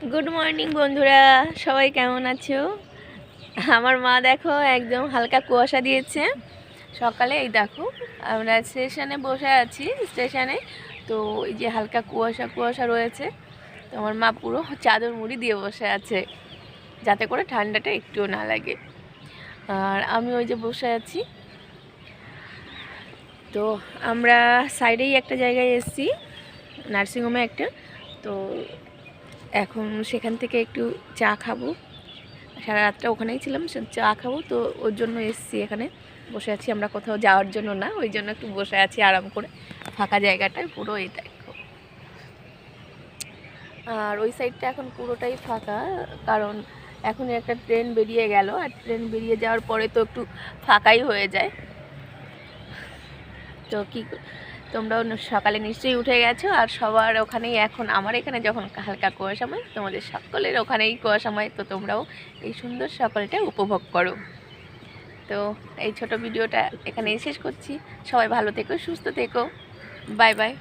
Good morning বন্ধুরা, সবাই কেমন আছো? আমার মা দেখো একদম হালকা কুয়াশা দিয়েছে সকালে। এই দেখো আমরা স্টেশনে বসে আছি, স্টেশনে তো এই যে হালকা কুয়াশা কুয়াশা রয়েছে। তো আমার মা পুরো চাদর মুড়ি দিয়ে বসে আছে যাতে করে ঠান্ডাটা একটুও না লাগে। আর আমি ওই যে বসে আছি। তো আমরা সাইডেই একটা জায়গায় এসেছি, নার্সিংহোমে একটা। তো এখন সেখান থেকে একটু চা খাবো, সারা রাতটা ওখানেই ছিলাম, চা খাবো। তো ওর জন্য এসেছি, এখানে বসে আছি। আমরা কোথাও যাওয়ার জন্য না, ওই জন্য একটু বসে আছি আরাম করে ফাঁকা জায়গাটায় পুরো। এই দেখো, আর ওই সাইডটা এখন পুরোটাই ফাঁকা, কারণ এখন একটা ট্রেন বেরিয়ে গেল, আর ট্রেন বেরিয়ে যাওয়ার পরে তো একটু ফাঁকাই হয়ে যায়। তো কি তোমরাও সকালে নিশ্চয়ই উঠে গেছো, আর সবার ওখানেই এখন, আমার এখানে যখন হালকা কুয়াশাময়, তোমাদের সকলের ওখানেই কুয়াশাময়। তো তোমরাও এই সুন্দর সকালটা উপভোগ করো। তো এই ছোট ভিডিওটা এখানেই শেষ করছি। সবাই ভালো থেকো, সুস্থ থেকো, বাই বাই।